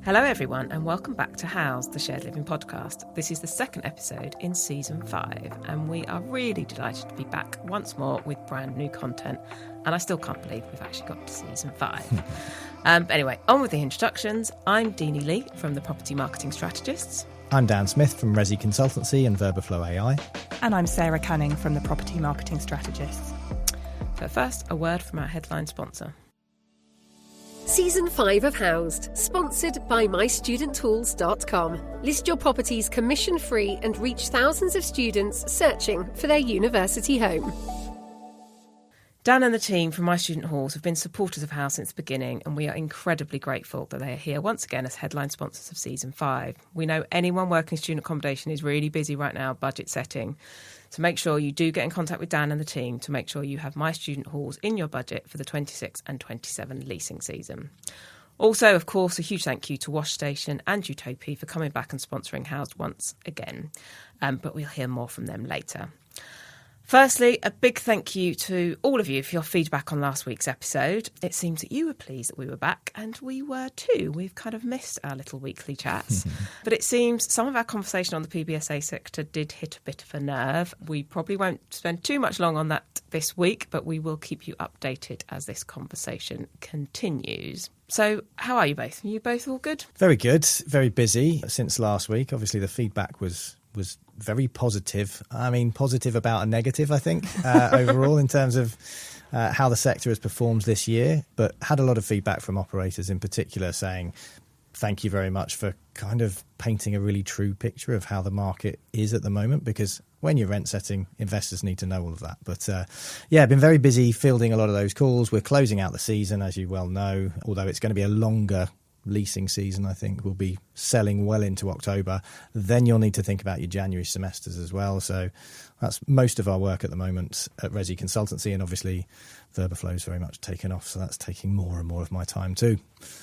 Hello everyone and welcome back to House, the Shared Living podcast. This is the second episode in season 5 and we are really delighted to be back once more with brand new content, and I still can't believe we've actually got to season 5. But anyway, on with the introductions. I'm Deenie Lee from the Property Marketing Strategists. I'm Dan Smith from Resi Consultancy and Verbaflow AI. And I'm Sarah Canning from the Property Marketing Strategists. So first, a word from our headline sponsor. Season 5 of Housed, sponsored by mystudenttools.com. List your properties commission-free and reach thousands of students searching for their university home. Dan and the team from My Student Halls have been supporters of House since the beginning, and we are incredibly grateful that they are here once again as headline sponsors of Season 5. We know anyone working student accommodation is really busy right now budget setting, so make sure you do get in contact with Dan and the team to make sure you have My Student Halls in your budget for the 26 and 27 leasing season. Also, of course, a huge thank you to Wash Station and Utopia for coming back and sponsoring Housed once again, but we'll hear more from them later. Firstly, a big thank you to all of you for your feedback on last week's episode. It seems that you were pleased that we were back, and we were too. We've kind of missed our little weekly chats. But it seems some of our conversation on the PBSA sector did hit a bit of a nerve. We probably won't spend too much long on that this week, but we will keep you updated as this conversation continues. So how are you both? Are you both all good? Very good. Very busy since last week. Obviously, the feedback was very positive. I mean, positive about a negative, I think, overall in terms of how the sector has performed this year, but had a lot of feedback from operators in particular saying, thank you very much for kind of painting a really true picture of how the market is at the moment, because when you're rent setting, investors need to know all of that. But I've been very busy fielding a lot of those calls. We're closing out the season, as you well know, although it's going to be a longer leasing season. I think we'll be selling well into October. Then you'll need to think about your January semesters as well. So that's most of our work at the moment at Resi Consultancy, and obviously Verbaflow's very much taken off, so that's taking more and more of my time too.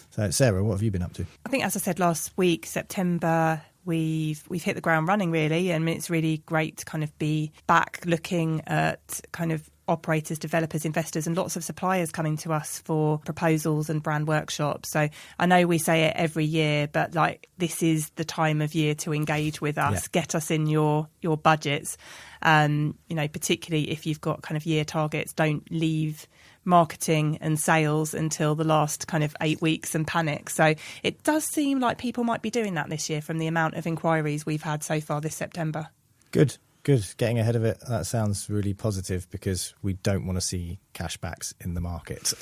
So Sarah, what have you been up to? I think, as I said last week, September, we've hit the ground running really, and it's really great to kind of be back looking at kind of operators, developers, investors, and lots of suppliers coming to us for proposals and brand workshops. So I know we say it every year, but like this is the time of year to engage with us, get us in your budgets. Particularly if you've got kind of year targets, don't leave marketing and sales until the last kind of 8 weeks and panic. So it does seem like people might be doing that this year from the amount of inquiries we've had so far this September. Good. Getting ahead of it. That sounds really positive, because we don't want to see cashbacks in the market.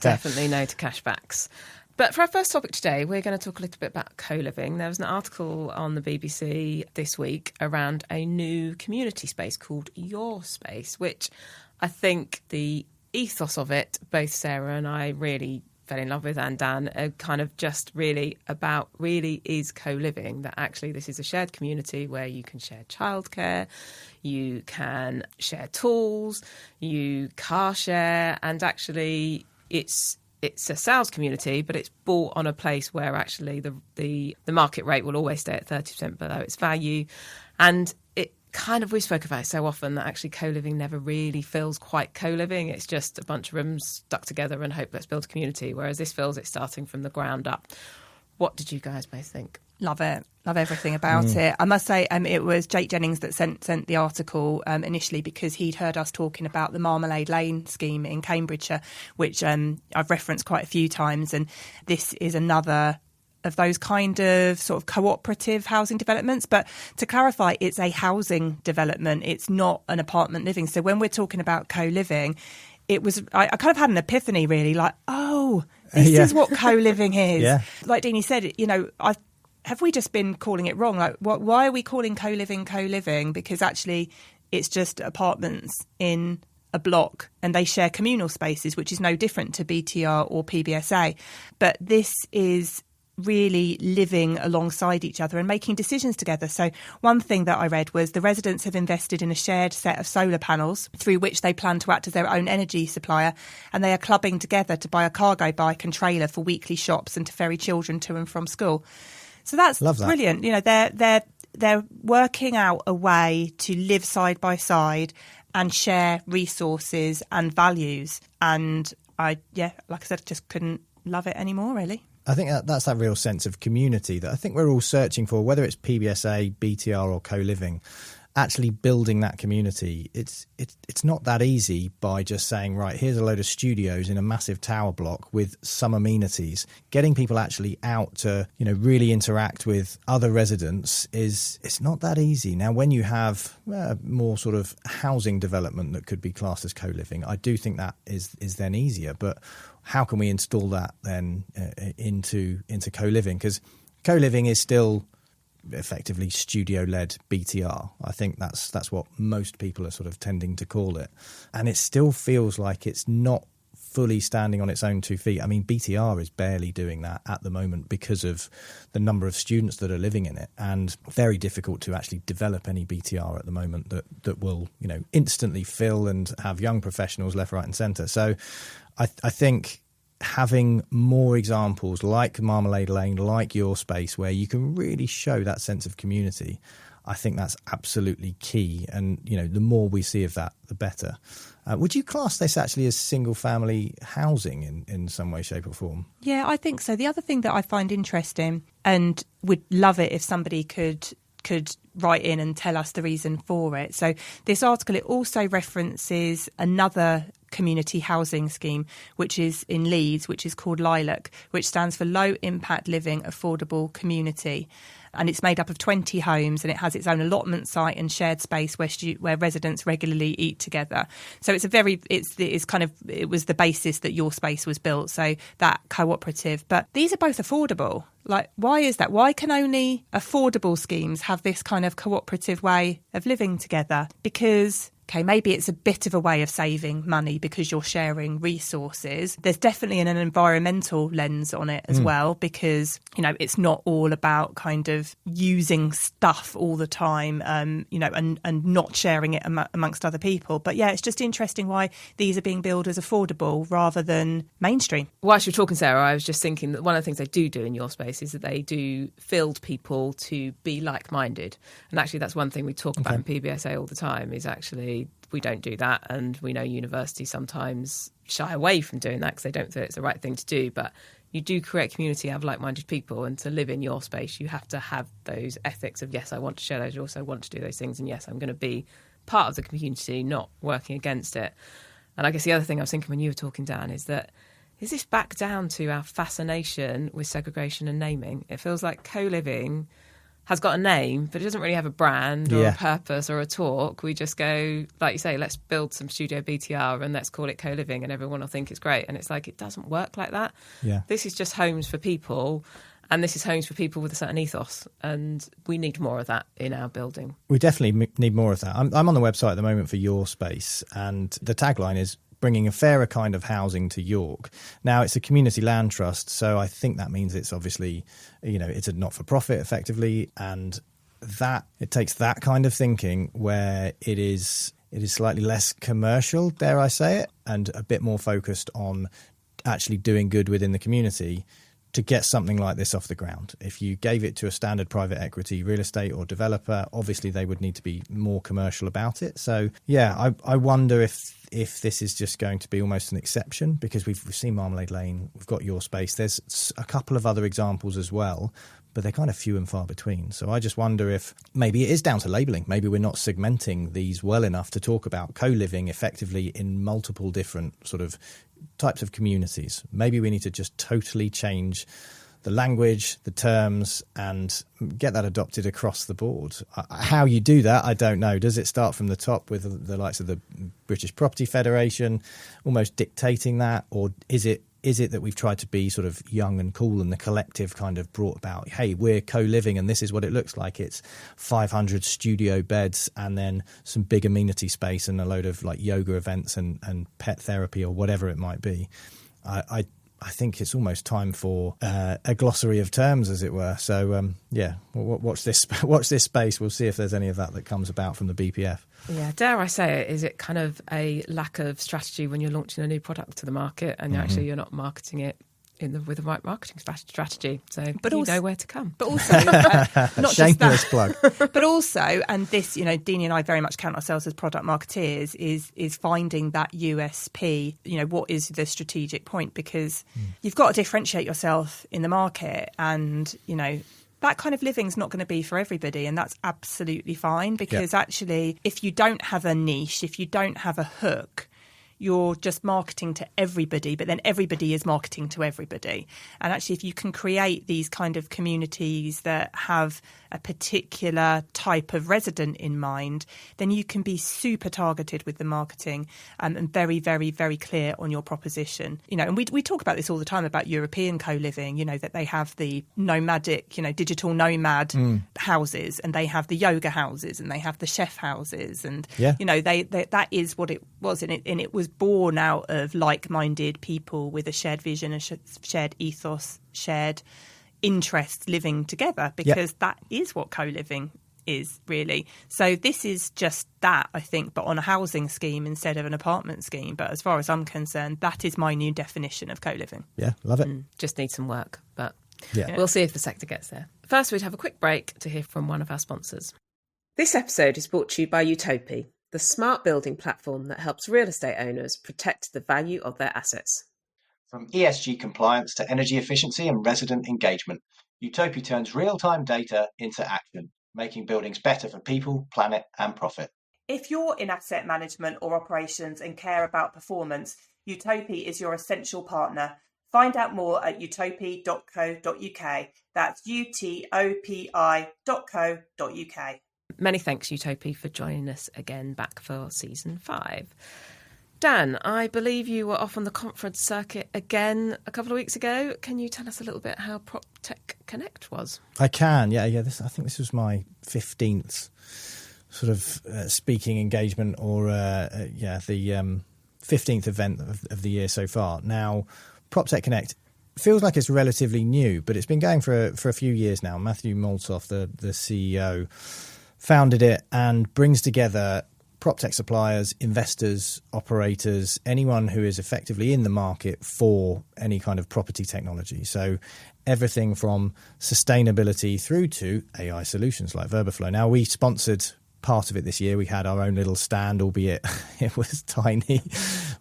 Definitely no to cashbacks. But for our first topic today, we're going to talk a little bit about co-living. There was an article on the BBC this week around a new community space called YorSpace, which I think the ethos of it, both Sarah and I really fell in love with, and Dan, kind of just really is co-living, that actually this is a shared community where you can share childcare, you can share tools, you car share, and actually it's a sales community, but it's bought on a place where actually the market rate will always stay at 30% below its value. And it kind of, we spoke about it so often that actually co-living never really feels quite co-living. It's just a bunch of rooms stuck together and hope let's build a community, whereas this feels it's starting from the ground up. What did you guys both think? Love it. Love everything about it. I must say it was Jake Jennings that sent the article initially, because he'd heard us talking about the Marmalade Lane scheme in Cambridgeshire, which I've referenced quite a few times. And this is another of those kind of sort of cooperative housing developments. But to clarify, it's a housing development. It's not an apartment living. So when we're talking about co-living, it was, I kind of had an epiphany really, like, oh, this is what co-living is. Yeah. Like Deanie said, have we just been calling it wrong? Like, why are we calling co-living? Because actually it's just apartments in a block and they share communal spaces, which is no different to BTR or PBSA. But this is really living alongside each other and making decisions together. So one thing that I read was the residents have invested in a shared set of solar panels through which they plan to act as their own energy supplier, and they are clubbing together to buy a cargo bike and trailer for weekly shops and to ferry children to and from school. So that's brilliant. They're working out a way to live side by side and share resources and values. And like I said, just couldn't love it anymore, really. I think that's that real sense of community that I think we're all searching for, whether it's PBSA, BTR or co-living. Actually building that community, it's not that easy by just saying, right, here's a load of studios in a massive tower block with some amenities. Getting people actually out to, really interact with other residents it's not that easy. Now, when you have more sort of housing development that could be classed as co-living, I do think that is then easier. But how can we install that then into co-living? Because co-living is still effectively studio-led BTR. I think that's what most people are sort of tending to call it. And it still feels like it's not fully standing on its own 2 feet. I mean, BTR is barely doing that at the moment because of the number of students that are living in it, and very difficult to actually develop any BTR at the moment that will, instantly fill and have young professionals left, right and centre. So I think having more examples like Marmalade Lane, like YorSpace, where you can really show that sense of community, I think that's absolutely key. And, the more we see of that, the better. Would you class this actually as single-family housing in some way, shape or form? Yeah, I think so. The other thing that I find interesting, and would love it if somebody could write in and tell us the reason for it. So this article, it also references another community housing scheme, which is in Leeds, which is called Lilac, which stands for Low Impact Living Affordable Community. And it's made up of 20 homes, and it has its own allotment site and shared space where residents regularly eat together. So it was the basis that YorSpace was built, so that cooperative. But these are both affordable. Like, why is that? Why can only affordable schemes have this kind of cooperative way of living together? Because okay, maybe it's a bit of a way of saving money because you're sharing resources. There's definitely an environmental lens on it as well, because, it's not all about kind of using stuff all the time, and not sharing it amongst other people. But yeah, it's just interesting why these are being billed as affordable rather than mainstream. Whilst you're talking, Sarah, I was just thinking that one of the things they do in YorSpace is that they do field people to be like-minded. And actually, that's one thing we talk about in PBSA all the time, is actually we don't do that. And we know universities sometimes shy away from doing that because they don't think it's the right thing to do. But you do create community, have like-minded people, and to live in your space, you have to have those ethics of, yes, I want to share those, I also want to do those things, and yes, I'm going to be part of the community, not working against it. And I guess the other thing I was thinking when you were talking, Dan, is this back down to our fascination with segregation and naming? It feels like co-living has got a name, but it doesn't really have a brand or a purpose or a talk. We just go, like you say, let's build some studio BTR and let's call it co-living and everyone will think it's great. And it's like, it doesn't work like that. Yeah. This is just homes for people, and this is homes for people with a certain ethos. And we need more of that in our building. We definitely need more of that. I'm on the website at the moment for YorSpace, and the tagline is bringing a fairer kind of housing to York. Now, it's a community land trust, so I think that means it's obviously, it's a not-for-profit effectively, and that it takes that kind of thinking where it is slightly less commercial, dare I say it, and a bit more focused on actually doing good within the community to get something like this off the ground. If you gave it to a standard private equity real estate or developer, obviously they would need to be more commercial about it. So, yeah, I wonder if this is just going to be almost an exception, because we've seen Marmalade Lane, we've got YorSpace. There's a couple of other examples as well, but they're kind of few and far between. So I just wonder if maybe it is down to labelling. Maybe we're not segmenting these well enough to talk about co-living effectively in multiple different sort of types of communities. Maybe we need to just totally change the language, the terms, and get that adopted across the board. How you do that, I don't know. Does it start from the top with the likes of the British Property Federation almost dictating that? Or is it that we've tried to be sort of young and cool, and the collective kind of brought about, hey, we're co-living and this is what it looks like. It's 500 studio beds and then some big amenity space and a load of like yoga events and pet therapy or whatever it might be. I think it's almost time for a glossary of terms, as it were. So, watch this space. We'll see if there's any of that comes about from the BPF. Yeah, dare I say it, is it kind of a lack of strategy when you're launching a new product to the market and you're not marketing it with the right marketing strategy. So But you also- know where to come. But also, not just Shameless that, plug. but also, and this, Deanie and I very much count ourselves as product marketeers, is finding that USP, what is the strategic point? Because you've got to differentiate yourself in the market, and, that kind of living's not going to be for everybody, and that's absolutely fine, because actually, if you don't have a niche, if you don't have a hook, you're just marketing to everybody, but then everybody is marketing to everybody. And actually, if you can create these kind of communities that have a particular type of resident in mind, then you can be super targeted with the marketing, and very, very, very clear on your proposition. And we talk about this all the time about European co-living, that they have the nomadic, digital nomad houses, and they have the yoga houses, and they have the chef houses. And, they that is what it was. And it was born out of like-minded people with a shared vision, a shared ethos, shared interests living together, because that is what co-living is, really. So this is just that, I think, but on a housing scheme instead of an apartment scheme. But as far as I'm concerned, that is my new definition of co-living. Yeah, love it. Just need some work, but Yeah. we'll see if the sector gets there. First, we'd have a quick break to hear from one of our sponsors. This episode is brought to you by Utopia, the smart building platform that helps real estate owners protect the value of their assets. From ESG compliance to energy efficiency and resident engagement, Utopia turns real-time data into action, making buildings better for people, planet and profit. If you're in asset management or operations and care about performance, Utopia is your essential partner. Find out more at utopia.co.uk. That's utopi.co.uk. Many thanks, Utopia, for joining us again back for season 5. Dan, I believe you were off on the conference circuit again a couple of weeks ago. Can you tell us a little bit how PropTech Connect was? I can, yeah. I think this was my 15th sort of speaking engagement, or the 15th event of the year so far. Now, PropTech Connect feels like it's relatively new, but it's been going for a few years now. Matthew Maltoff, the CEO, founded it and brings together PropTech suppliers, investors, operators, anyone who is effectively in the market for any kind of property technology. So everything from sustainability through to AI solutions like Verberflow. Now, we sponsored part of it this year. We had our own little stand, albeit it was tiny,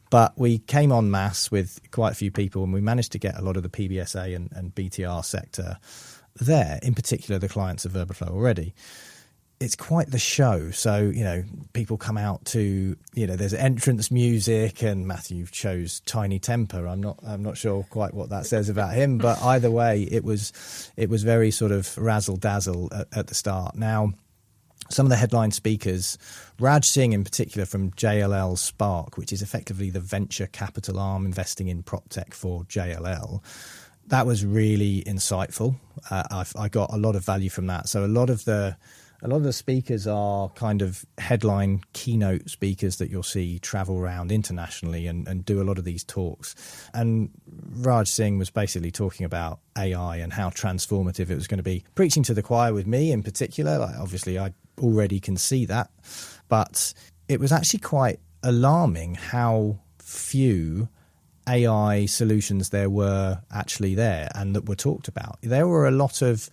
but we came en masse with quite a few people, and we managed to get a lot of the PBSA and BTR sector there, in particular the clients of Verberflow already. It's quite the show. So, people come out to, there's entrance music, and Matthew chose Tiny Temper. I'm not sure quite what that says about him, but either way, it was very sort of razzle dazzle at the start. Now, some of the headline speakers, Raj Singh in particular from JLL Spark, which is effectively the venture capital arm investing in PropTech for JLL. That was really insightful. I got a lot of value from that. So a lot of the speakers are kind of headline keynote speakers that you'll see travel around internationally and do a lot of these talks. And Raj Singh was basically talking about AI and how transformative it was going to be, preaching to the choir with me in particular. Like, obviously, I already can see that. But it was actually quite alarming how few AI solutions there were actually there and that were talked about. There were a lot of...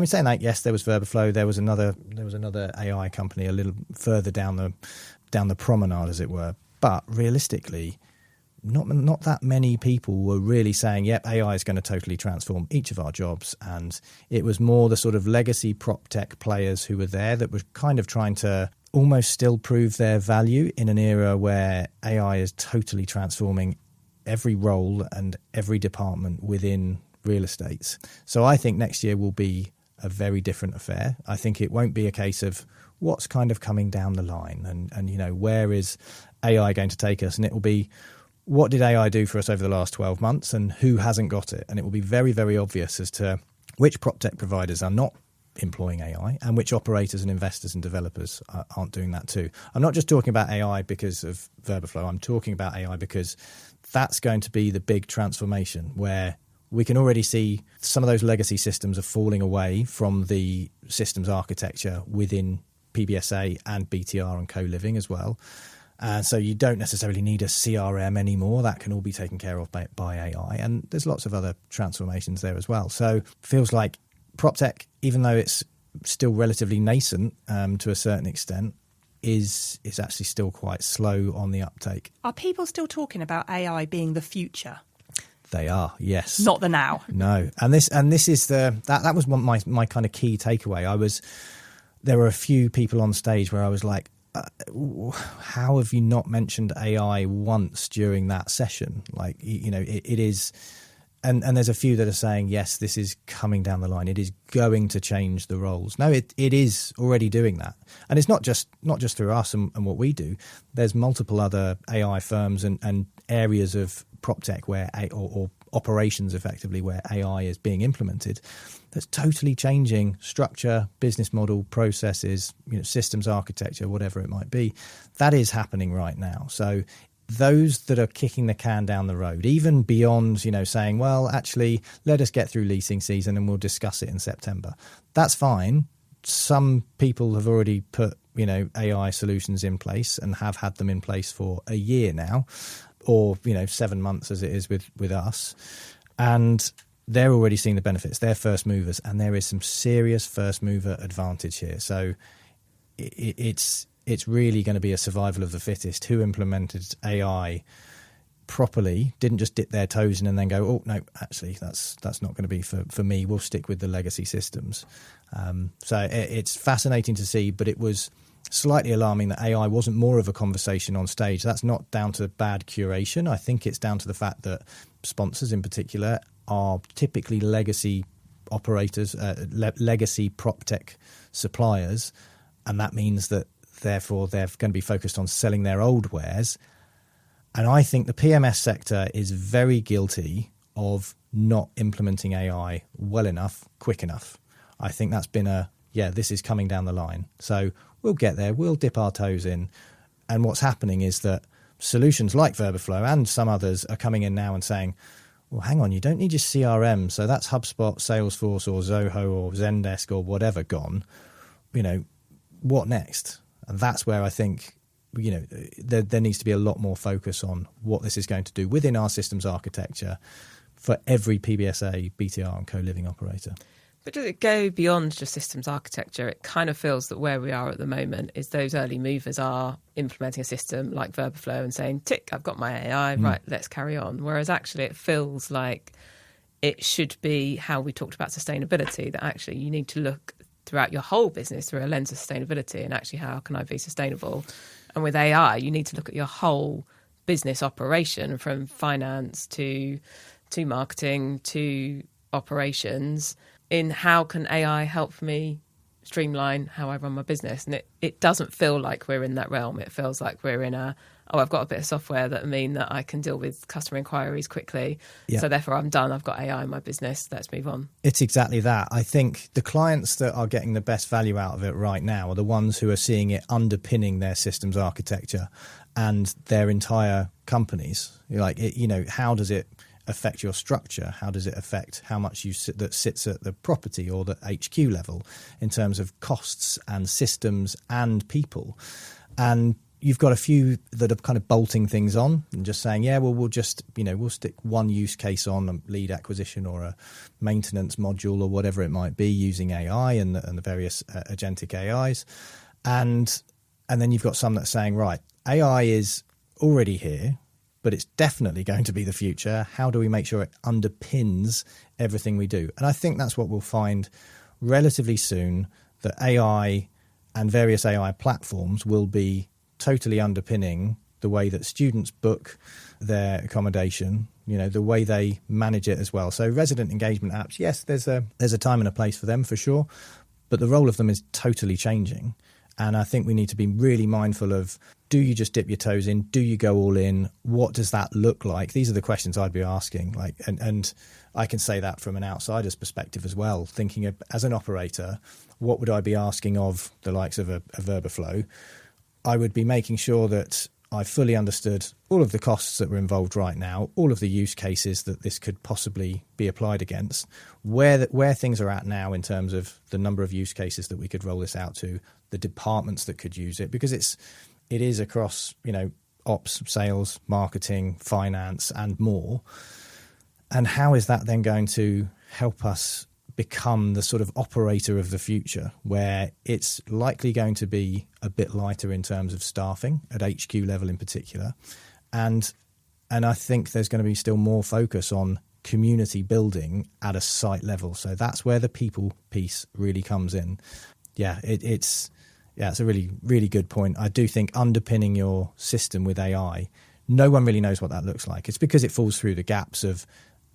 saying that, yes, there was Verberflow. There was another AI company a little further down the promenade, as it were. But realistically, not that many people were really saying, "Yep, AI is going to totally transform each of our jobs." And it was more the sort of legacy prop tech players who were there that were kind of trying to almost still prove their value in an era where AI is totally transforming every role and every department within real estate. So I think next year will be a very different affair. I think it won't be a case of what's kind of coming down the line and where is AI going to take us, and it will be what did AI do for us over the last 12 months and who hasn't got it. And it will be very, very obvious as to which prop tech providers are not employing AI and which operators and investors and developers aren't doing that too. I'm not just talking about AI because of Verberflow. I'm talking about AI because that's going to be the big transformation where we can already see some of those legacy systems are falling away from the systems architecture within PBSA and BTR and co-living as well. So you don't necessarily need a CRM anymore. That can all be taken care of by AI. And there's lots of other transformations there as well. So feels like PropTech, even though it's still relatively nascent to a certain extent, is actually still quite slow on the uptake. Are people still talking about AI being the future? They are, yes. Not the now. No. And this is that was my kind of key takeaway. There were a few people on stage where I was like, how have you not mentioned AI once during that session? Like, it is, and there's a few that are saying, yes, this is coming down the line. It is going to change the roles. No, it is already doing that. And it's not just through us and what we do. There's multiple other AI firms and areas of PropTech where or operations effectively where AI is being implemented that's totally changing structure, business model, processes, systems architecture, whatever it might be. That is happening right now. So those that are kicking the can down the road, even beyond, saying, well, actually, let us get through leasing season and we'll discuss it in September. That's fine. Some people have already put, AI solutions in place and have had them in place for a year now, or 7 months as it is with us, and they're already seeing the benefits. They're first movers, and there is some serious first mover advantage here. So it's really going to be a survival of the fittest who implemented AI properly, didn't just dip their toes in and then go, oh no, actually that's not going to be for me. We'll stick with the legacy systems. So it's fascinating to see, but it was slightly alarming that AI wasn't more of a conversation on stage. That's not down to bad curation. I think it's down to the fact that sponsors in particular are typically legacy operators, legacy PropTech suppliers, and that means that therefore they're going to be focused on selling their old wares. And I think the PMS sector is very guilty of not implementing AI well enough, quick enough. I think that's been this is coming down the line. So we'll get there, we'll dip our toes in. And what's happening is that solutions like Verberflow and some others are coming in now and saying, well, hang on, you don't need your CRM. So that's HubSpot, Salesforce or Zoho or Zendesk or whatever gone. What next? And that's where I think, there needs to be a lot more focus on what this is going to do within our systems architecture for every PBSA, BTR and co-living operator. But does it go beyond just systems architecture? It kind of feels that where we are at the moment is those early movers are implementing a system like Verberflow and saying, tick, I've got my AI, right, let's carry on. Whereas actually it feels like it should be how we talked about sustainability, that actually you need to look throughout your whole business through a lens of sustainability and actually how can I be sustainable? And with AI, you need to look at your whole business operation from finance to marketing to operations in how can AI help me streamline how I run my business. And it doesn't feel like we're in that realm. It feels like we're in I've got a bit of software that mean that I can deal with customer inquiries quickly. Yeah. So therefore I'm done. I've got AI in my business. Let's move on. It's exactly that. I think the clients that are getting the best value out of it right now are the ones who are seeing it underpinning their systems architecture and their entire companies. Like, how does it affect your structure? How does it affect how much that sits at the property or the HQ level in terms of costs and systems and people? And you've got a few that are kind of bolting things on and just saying, yeah, well, we'll just, we'll stick one use case on a lead acquisition or a maintenance module or whatever it might be using AI and the various agentic AIs. And then you've got some that are saying, right, AI is already here, but it's definitely going to be the future. How do we make sure it underpins everything we do? And I think that's what we'll find relatively soon, that AI and various AI platforms will be totally underpinning the way that students book their accommodation, the way they manage it as well. So resident engagement apps, yes, there's a time and a place for them for sure, but the role of them is totally changing. And I think we need to be really mindful of, do you just dip your toes in? Do you go all in? What does that look like? These are the questions I'd be asking. And I can say that from an outsider's perspective as well, thinking of, as an operator, what would I be asking of the likes of a Verberflow? I would be making sure that I fully understood all of the costs that were involved right now, all of the use cases that this could possibly be applied against, where things are at now in terms of the number of use cases that we could roll this out to, the departments that could use it, because it is across, ops, sales, marketing, finance, and more. And how is that then going to help us become the sort of operator of the future, where it's likely going to be a bit lighter in terms of staffing at HQ level in particular, and I think there's going to be still more focus on community building at a site level. So that's where the people piece really comes in. Yeah, it's a really, really good point. I do think underpinning your system with AI, no one really knows what that looks like. It's because it falls through the gaps of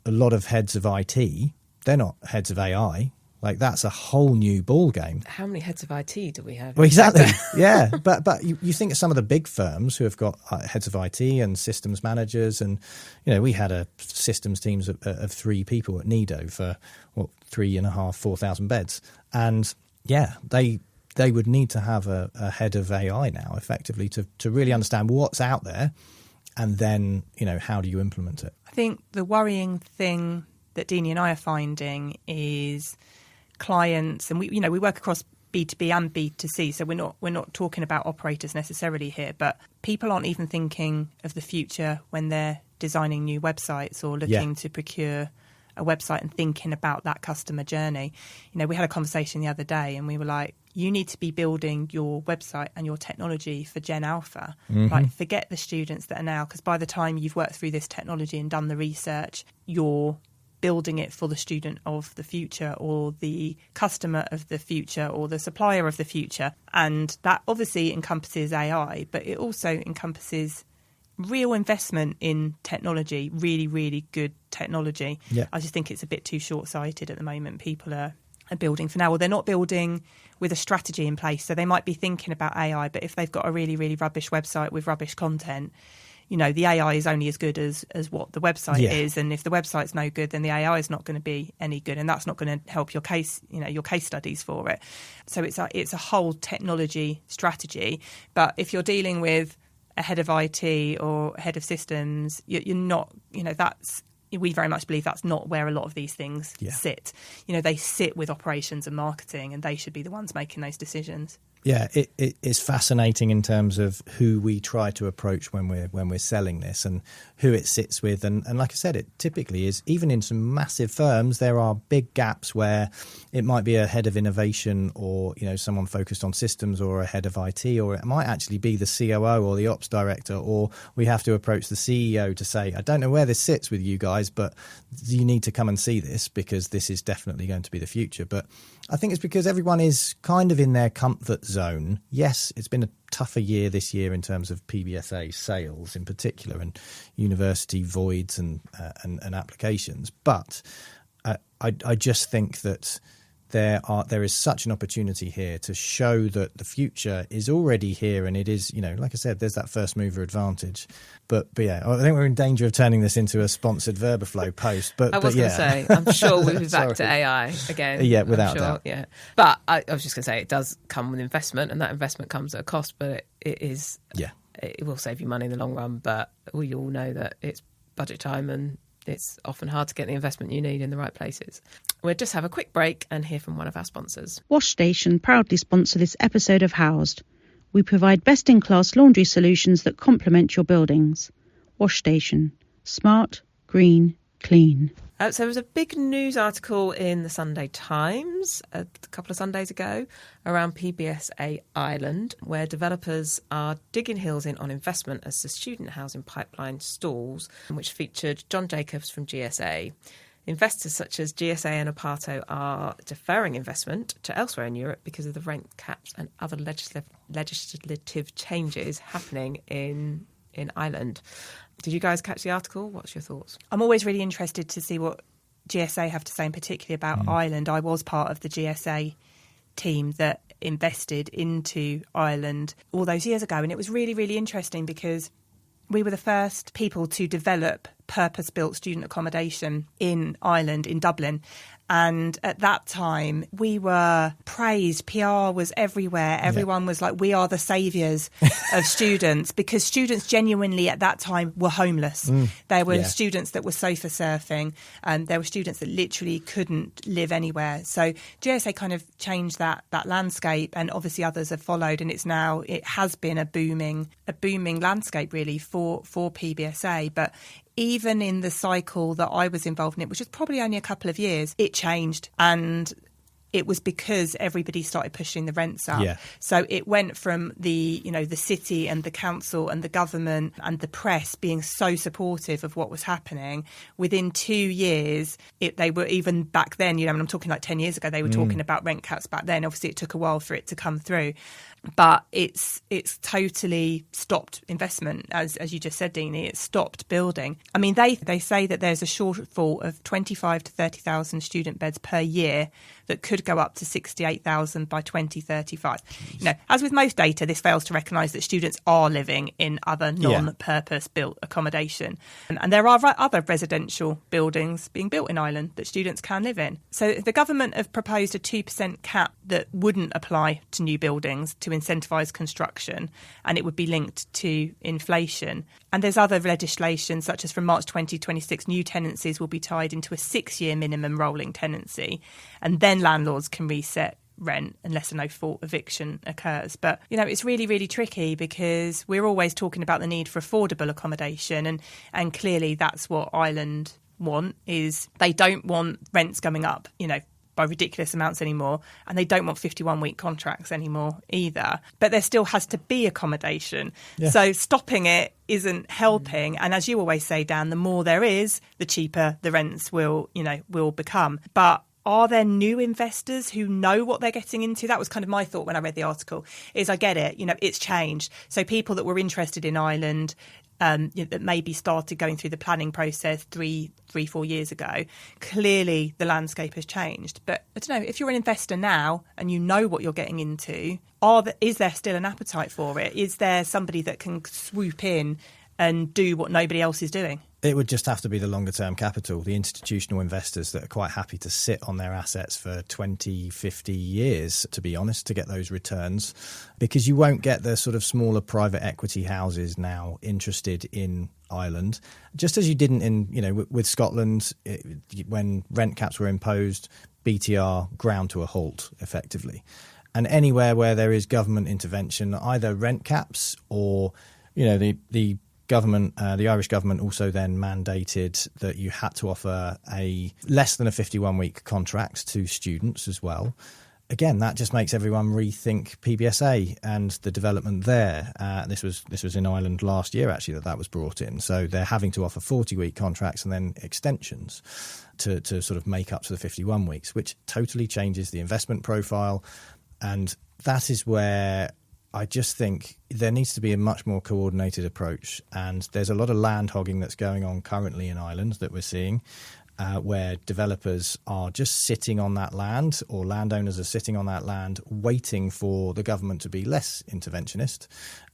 a lot of heads of IT. They're not heads of AI. Like, that's a whole new ball game. How many heads of IT do we have? Well, exactly. Yeah. But you think of some of the big firms who have got heads of IT and systems managers. And, we had a systems teams of 3 people at Nido for 3,500, 4,000 beds. And yeah, they would need to have a head of AI now, effectively, to really understand what's out there, and then, how do you implement it? I think the worrying thing that Deenie and I are finding is clients, and we work across B2B and B2C, so we're not talking about operators necessarily here, but people aren't even thinking of the future when they're designing new websites or looking to procure a website and thinking about that customer journey. We had a conversation the other day and we were like, you need to be building your website and your technology for Gen Alpha. Mm-hmm. Like, forget the students that are now, because by the time you've worked through this technology and done the research, you're building it for the student of the future, or the customer of the future, or the supplier of the future. And that obviously encompasses AI, but it also encompasses real investment in technology, really, really good technology. Yeah. I just think it's a bit too short-sighted at the moment. People are building for now, or they're not building with a strategy in place. So they might be thinking about AI, but if they've got a really, really rubbish website with rubbish content, the AI is only as good as what the website is. And if the website's no good, then the AI is not going to be any good. And that's not going to help your case, your case studies for it. So it's a whole technology strategy. But if you're dealing with a head of IT or a head of systems, you're not, we very much believe that's not where a lot of these things sit. They sit with operations and marketing, and they should be the ones making those decisions. Yeah, it is fascinating in terms of who we try to approach when we're selling this, and who it sits with. And like I said, it typically is, even in some massive firms, there are big gaps where it might be a head of innovation, or someone focused on systems, or a head of IT, or it might actually be the COO or the ops director, or we have to approach the CEO to say, I don't know where this sits with you guys, but you need to come and see this, because this is definitely going to be the future. But I think it's because everyone is kind of in their comfort zone. Yes, it's been a tougher year this year in terms of PBSA sales in particular, and university voids and applications. But I just think that there is such an opportunity here to show that the future is already here, and it is, like I said, there's that first mover advantage. But yeah, I think we're in danger of turning this into a sponsored Verbaflow post. But I was going to say, I'm sure we'll be back to AI again. Yeah, without doubt. Yeah, but I was just going to say, it does come with investment, and that investment comes at a cost. But it is, it will save you money in the long run. But we all know that it's budget time, and it's often hard to get the investment you need in the right places. We'll just have a quick break and hear from one of our sponsors. WashStation proudly sponsor this episode of Housed. We provide best-in-class laundry solutions that complement your buildings. WashStation. Smart, green, clean. So there was a big news article in the Sunday Times a couple of Sundays ago around PBSA Ireland, where developers are digging heels in on investment as the student housing pipeline stalls, which featured John Jacobs from GSA. Investors such as GSA and Aparto are deferring investment to elsewhere in Europe because of the rent caps and other legislative changes happening in Ireland. Did you guys catch the article? What's your thoughts? I'm always really interested to see what GSA have to say, and particularly about Ireland. I was part of the GSA team that invested into Ireland all those years ago, and it was really, really interesting because we were the first people to develop purpose-built student accommodation in Ireland, in Dublin. And at that time, we were praised. PR was everywhere. Everyone was like, we are the saviours of students, because students genuinely at that time were homeless. There were students that were sofa surfing, and there were students that literally couldn't live anywhere. So GSA kind of changed that landscape, and obviously others have followed. And it has been a booming landscape really for PBSA. But even in the cycle that I was involved in, which was probably only a couple of years, it changed. And it was because everybody started pushing the rents up. Yeah. So it went from the city and the council and the government and the press being so supportive of what was happening. Within 2 years, they were, even back then, and I'm talking like 10 years ago, they were talking about rent caps back then. Obviously, it took a while for it to come through. But it's totally stopped investment, as you just said, Deenie. It's stopped building. I mean, they say that there's a shortfall of 25 to 30,000 student beds per year that could go up to 68,000 by 2035. As with most data, this fails to recognise that students are living in other non-purpose built accommodation. And there are other residential buildings being built in Ireland that students can live in. So the government have proposed a 2% cap that wouldn't apply to new buildings to incentivise construction, and it would be linked to inflation. And there's other legislation, such as from March 2026, new tenancies will be tied into a 6-year minimum rolling tenancy, and then landlords can reset rent unless a no-fault eviction occurs. But, it's really, really tricky, because we're always talking about the need for affordable accommodation, and clearly that's what Ireland want. Is they don't want rents going up, by ridiculous amounts anymore, and they don't want 51-week contracts anymore either. But there still has to be accommodation. Yeah. So stopping it isn't helping. And as you always say, Dan, the more there is, the cheaper the rents will become. But are there new investors who know what they're getting into? That was kind of my thought when I read the article, is I get it, it's changed. So people that were interested in Ireland, that maybe started going through the planning process 3-4 years ago, clearly the landscape has changed. But I don't know, if you're an investor now and you know what you're getting into, is there still an appetite for it? Is there somebody that can swoop in and do what nobody else is doing? It would just have to be the longer term capital, the institutional investors that are quite happy to sit on their assets for 20, 50 years, to be honest, to get those returns, because you won't get the sort of smaller private equity houses now interested in Ireland, just as you didn't with Scotland when rent caps were imposed. BTR ground to a halt effectively. And anywhere where there is government intervention, either rent caps or the government, the Irish government also then mandated that you had to offer a less than a 51-week contract to students as well. Again, that just makes everyone rethink PBSA and the development there. This was in Ireland last year, actually, that was brought in. So they're having to offer 40-week contracts and then extensions to sort of make up to the 51 weeks, which totally changes the investment profile. And that is where I just think there needs to be a much more coordinated approach. And there's a lot of land hogging that's going on currently in Ireland that we're seeing, where developers are just sitting on that land, or landowners are sitting on that land waiting for the government to be less interventionist.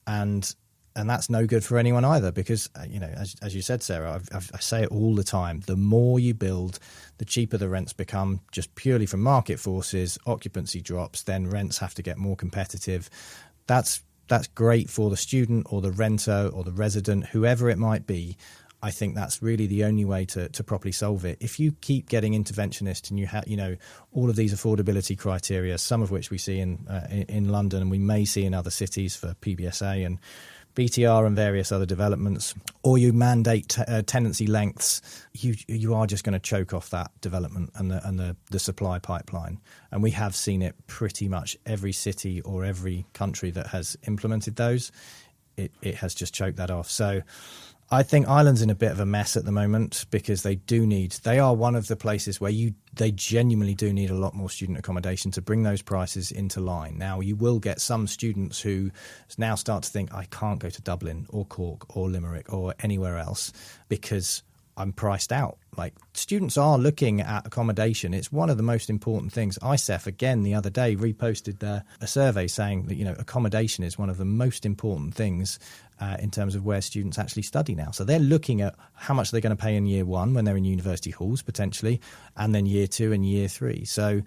And that's no good for anyone either, because, as you said, Sarah, I say it all the time, the more you build, the cheaper the rents become, just purely from market forces. Occupancy drops, then rents have to get more competitive. That's great for the student or the renter or the resident, whoever it might be. I think that's really the only way to properly solve it. If you keep getting interventionist and you have, all of these affordability criteria, some of which we see in London and we may see in other cities for PBSA and BTR and various other developments, or you mandate tenancy lengths, you are just going to choke off that development and the supply pipeline. And we have seen it pretty much every city or every country that has implemented those. It has just choked that off. So I think Ireland's in a bit of a mess at the moment, because they are one of the places where they genuinely do need a lot more student accommodation to bring those prices into line. Now, you will get some students who now start to think, I can't go to Dublin or Cork or Limerick or anywhere else because I'm priced out. Like, students are looking at accommodation. It's one of the most important things. ISEF, again, the other day reposted a survey saying that, accommodation is one of the most important things in terms of where students actually study now. So they're looking at how much they're going to pay in year one when they're in university halls, potentially, and then year two and year three. So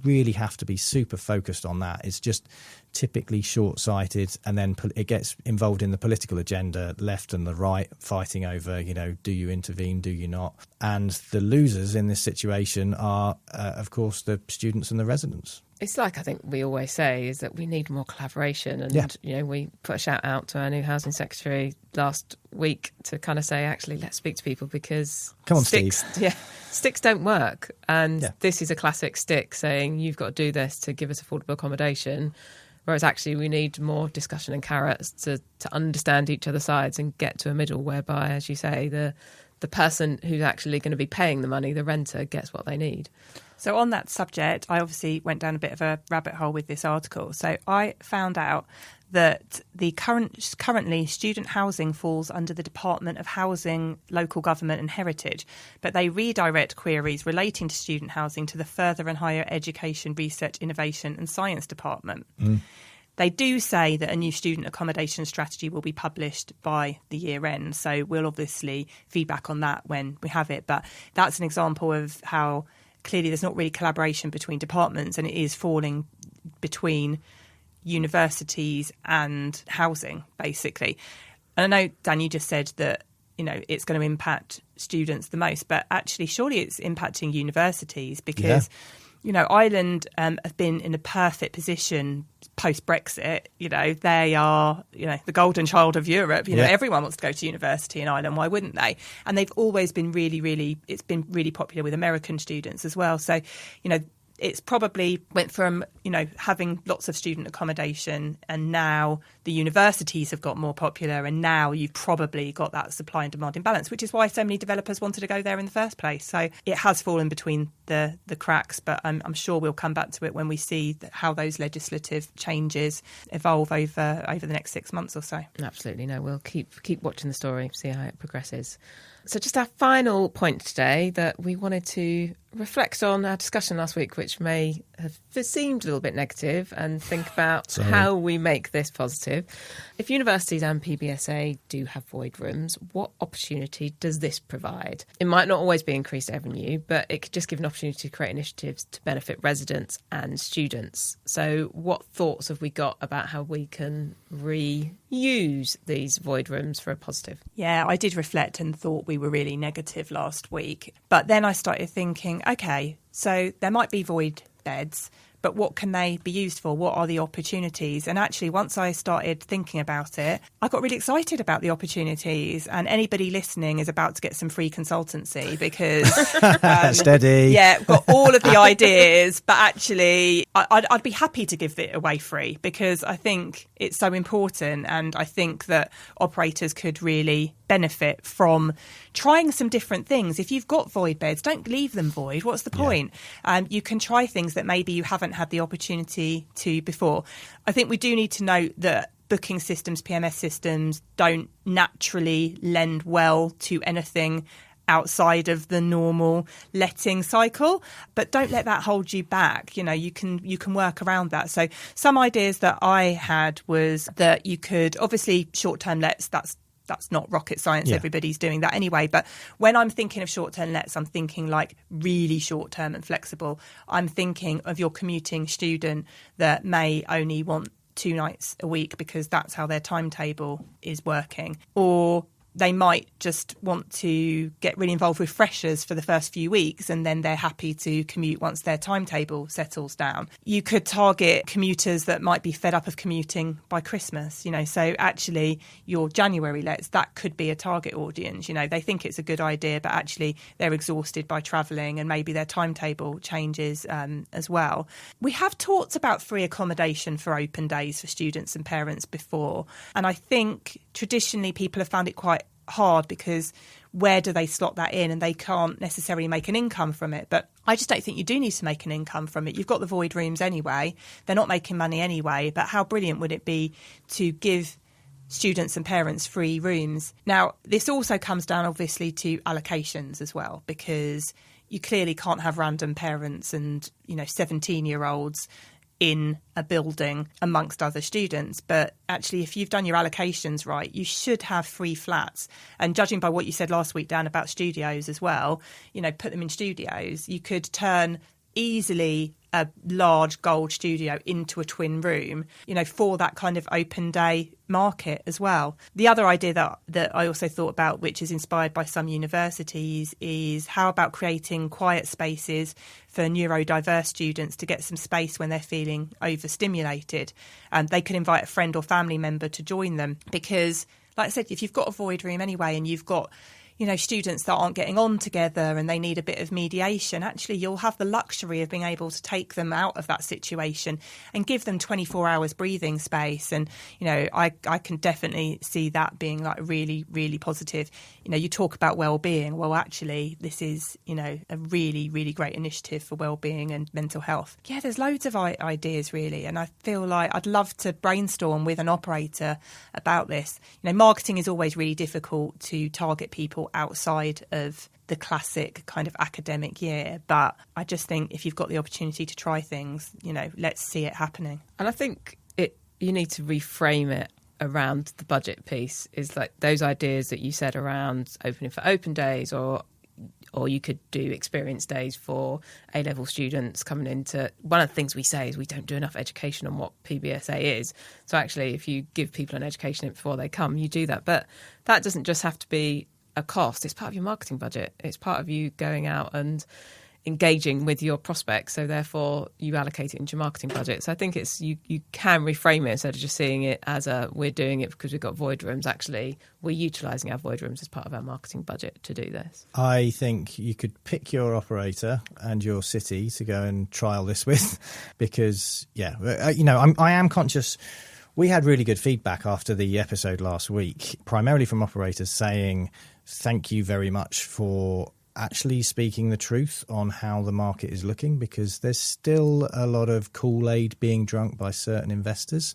really have to be super focused on that. It's just typically short-sighted, and then it gets involved in the political agenda, left and the right, fighting over, do you intervene, do you not? And the losers in this situation are, of course, the students and the residents. It's like I think we always say is that we need more collaboration. And, we put a shout out to our new Housing Secretary last week to kind of say, actually, let's speak to people because Come on, sticks, Steve. Yeah, sticks don't work. And this is a classic stick saying you've got to do this to give us affordable accommodation. Whereas actually we need more discussion and carrots to understand each other's sides and get to a middle whereby, as you say, the person who's actually going to be paying the money, the renter, gets what they need. So on that subject, I obviously went down a bit of a rabbit hole with this article. So I found out that currently student housing falls under the Department of Housing, Local Government and Heritage, but they redirect queries relating to student housing to the Further and Higher Education, Research, Innovation and Science Department. They do say that a new student accommodation strategy will be published by the year end, so we'll obviously feedback on that when we have it. But that's an example of how clearly there's not really collaboration between departments, and it is falling between universities and housing, basically. And I know, Dan, you just said that, it's going to impact students the most, but actually surely it's impacting universities because, Ireland have been in a perfect position post-Brexit. They are, the golden child of Europe. Everyone wants to go to university in Ireland. Why wouldn't they? And they've always been it's been really popular with American students as well. So, it's probably went from, having lots of student accommodation, and now the universities have got more popular, and now you've probably got that supply and demand imbalance, which is why so many developers wanted to go there in the first place. So it has fallen between the cracks, but I'm sure we'll come back to it when we see how those legislative changes evolve over the next 6 months or so. Absolutely. No, we'll keep watching the story, see how it progresses. So just our final point today, that we wanted to reflect on our discussion last week, which may have seemed a little bit negative, and think about how we make this positive. If universities and PBSA do have void rooms, what opportunity does this provide? It might not always be increased revenue, but it could just give an opportunity to create initiatives to benefit residents and students. So what thoughts have we got about how we can reuse these void rooms for a positive? Yeah, I did reflect and thought we were really negative last week. But then I started thinking, OK, so there might be void beds, but what can they be used for? What are the opportunities? And actually, once I started thinking about it, I got really excited about the opportunities. And anybody listening is about to get some free consultancy because... Steady. Yeah, got all of the ideas. But actually, I'd be happy to give it away free because I think it's so important. And I think that operators could really benefit from trying some different things. If you've got void beds, don't leave them void. What's the point? You can try things that maybe you haven't had the opportunity to before. I think we do need to note that booking systems, PMS systems, don't naturally lend well to anything outside of the normal letting cycle, but don't let that hold you back. You can work around that. So some ideas that I had was that you could, obviously short-term lets, that's not rocket science. Yeah. Everybody's doing that anyway. But when I'm thinking of short-term lets, I'm thinking like really short-term and flexible. I'm thinking of your commuting student that may only want 2 nights a week because that's how their timetable is working. Or they might just want to get really involved with freshers for the first few weeks and then they're happy to commute once their timetable settles down. You could target commuters that might be fed up of commuting by Christmas, so actually your January lets, that could be a target audience. They think it's a good idea, but actually they're exhausted by travelling and maybe their timetable changes as well. We have talked about free accommodation for open days for students and parents before, and I think traditionally people have found it quite hard because where do they slot that in, and they can't necessarily make an income from it. But I just don't think you do need to make an income from it. You've got the void rooms anyway. They're not making money anyway. But how brilliant would it be to give students and parents free rooms. Now, this also comes down obviously to allocations as well, because you clearly can't have random parents and 17-year-olds in a building amongst other students. But actually, if you've done your allocations right, you should have free flats. And judging by what you said last week, Dan, about studios as well, put them in studios, you could turn easily a large gold studio into a twin room, for that kind of open day market as well. The other idea that I also thought about, which is inspired by some universities, is how about creating quiet spaces for neurodiverse students to get some space when they're feeling overstimulated. They could invite a friend or family member to join them, because, like I said, if you've got a void room anyway and you've got students that aren't getting on together and they need a bit of mediation, actually you'll have the luxury of being able to take them out of that situation and give them 24 hours breathing space. And, I can definitely see that being like really, really positive. You talk about well-being. Well, actually, this is, a really, really great initiative for well-being and mental health. Yeah, there's loads of ideas, really. And I feel like I'd love to brainstorm with an operator about this. Marketing is always really difficult to target people outside of the classic kind of academic year. But I just think if you've got the opportunity to try things, let's see it happening. And I think you need to reframe it around the budget piece. Is like those ideas that you said around opening for open days, or you could do experience days for A-level students coming into. One of the things we say is we don't do enough education on what PBSA is. So actually, if you give people an education before they come, you do that. But that doesn't just have to be a cost. It's part of your marketing budget. It's part of you going out and engaging with your prospects. So therefore, you allocate it into your marketing budget. So I think it's you can reframe it instead of just seeing it as we're doing it because we've got void rooms. Actually, we're utilising our void rooms as part of our marketing budget to do this. I think you could pick your operator and your city to go and trial this with, because I am conscious. We had really good feedback after the episode last week, primarily from operators saying thank you very much for actually speaking the truth on how the market is looking, because there's still a lot of Kool-Aid being drunk by certain investors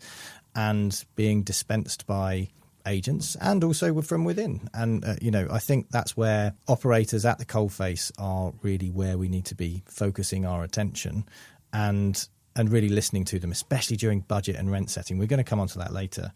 and being dispensed by agents and also from within. And, I think that's where operators at the coalface are really where we need to be focusing our attention and really listening to them, especially during budget and rent setting. We're going to come on to that later.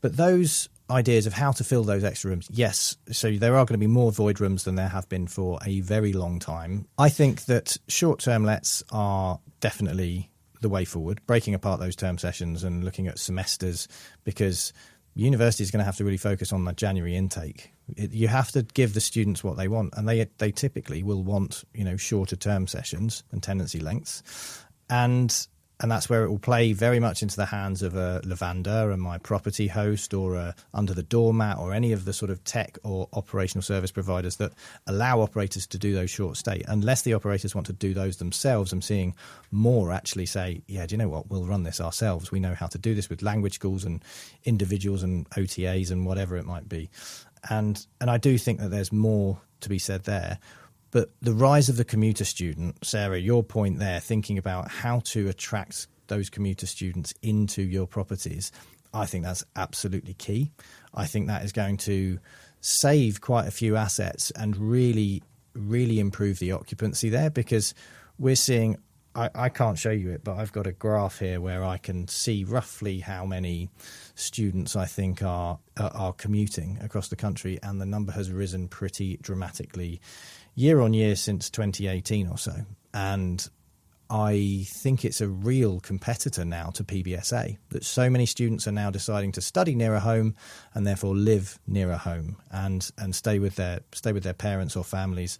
But those ideas of how to fill those extra rooms, yes, so there are going to be more void rooms than there have been for a very long time. I think that short-term lets are definitely the way forward, breaking apart those term sessions and looking at semesters, because university is going to have to really focus on the January intake. You have to give the students what they want, and they typically will want, shorter term sessions and tenancy lengths. And that's where it will play very much into the hands of a Lavanda and My Property Host or a Under the Doormat or any of the sort of tech or operational service providers that allow operators to do those short stay. Unless the operators want to do those themselves, I'm seeing more actually say, yeah, do you know what, we'll run this ourselves. We know how to do this with language schools and individuals and OTAs and whatever it might be. And I do think that there's more to be said there. But the rise of the commuter student, Sarah, your point there, thinking about how to attract those commuter students into your properties, I think that's absolutely key. I think that is going to save quite a few assets and really, really improve the occupancy there, because we're seeing, I can't show you it, but I've got a graph here where I can see roughly how many students I think are commuting across the country, and the number has risen pretty dramatically year on year since 2018 or so. And I think it's a real competitor now to PBSA, that so many students are now deciding to study near a home and therefore live near a home and stay with their parents or families.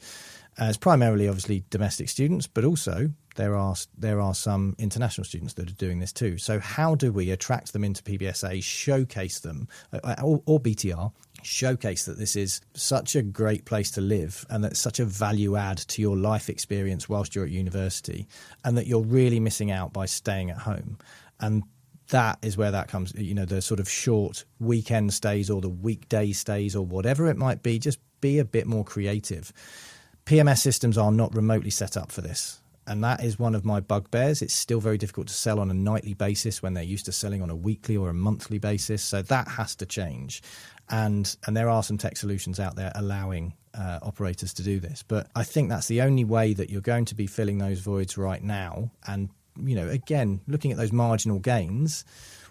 It's primarily obviously domestic students, but also there are some international students that are doing this too. So how do we attract them into PBSA, showcase them, or BTR, showcase that this is such a great place to live and that's such a value add to your life experience whilst you're at university, and that you're really missing out by staying at home. And that is where that comes, the sort of short weekend stays or the weekday stays or whatever it might be. Just be a bit more creative. PMS systems are not remotely set up for this. And that is one of my bugbears. It's still very difficult to sell on a nightly basis when they're used to selling on a weekly or a monthly basis. So that has to change. And there are some tech solutions out there allowing operators to do this. But I think that's the only way that you're going to be filling those voids right now. And, again, looking at those marginal gains,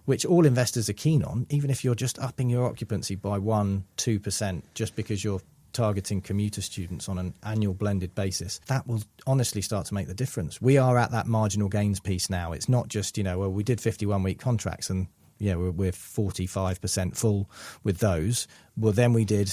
which all investors are keen on, even if you're just upping your occupancy by 1-2% just because you're targeting commuter students on an annual blended basis, that will honestly start to make the difference. We are at that marginal gains piece now. It's not just, we did 51-week contracts and we're 45% full with those. Well, then we did,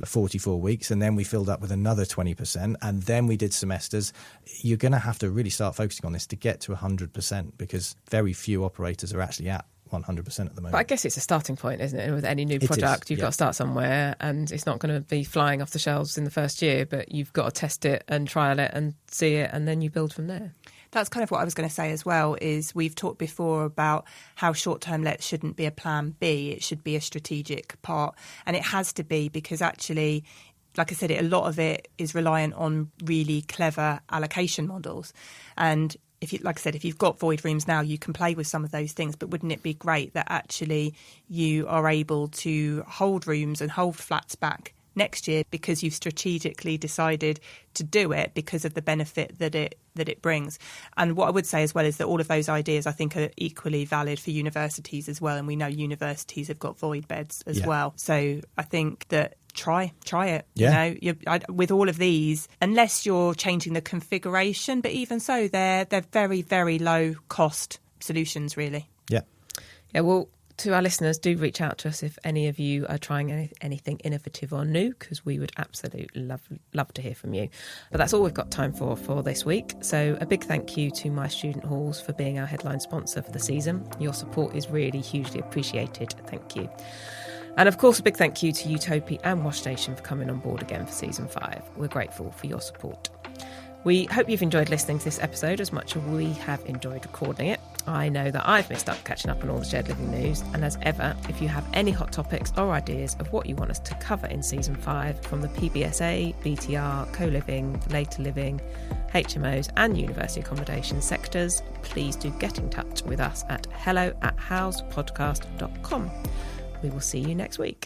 44 weeks, and then we filled up with another 20%, and then we did semesters. You're going to have to really start focusing on this to get to 100%, because very few operators are actually at 100% at the moment. But I guess it's a starting point, isn't it? With any new product, you've got to start somewhere, and it's not going to be flying off the shelves in the first year, but you've got to test it and trial it and see it, and then you build from there. That's kind of what I was going to say as well, is we've talked before about how short-term lets shouldn't be a plan B. It should be a strategic part. And it has to be, because actually, like I said, a lot of it is reliant on really clever allocation models. And if you've got void rooms now, you can play with some of those things. But wouldn't it be great that actually you are able to hold rooms and hold flats back next year because you've strategically decided to do it because of the benefit that it brings? And what I would say as well is that all of those ideas, I think, are equally valid for universities as well. And we know universities have got void beds as well. So I think that try it. Yeah. With all of these, unless you're changing the configuration, but even so, they're very, very low cost solutions, really. Yeah. Yeah. Well, to our listeners, do reach out to us if any of you are trying anything innovative or new, because we would absolutely love to hear from you. But that's all we've got time for this week. So a big thank you to My Student Halls for being our headline sponsor for the season. Your support is really hugely appreciated. Thank you. And of course, a big thank you to Utopia and WashStation for coming on board again for season 5. We're grateful for your support. We hope you've enjoyed listening to this episode as much as we have enjoyed recording it. I know that I've missed out catching up on all the shared living news, and as ever, if you have any hot topics or ideas of what you want us to cover in season 5 from the PBSA, BTR, co-living, later living, HMOs and university accommodation sectors, please do get in touch with us at hello@housedpodcast.com. We will see you next week.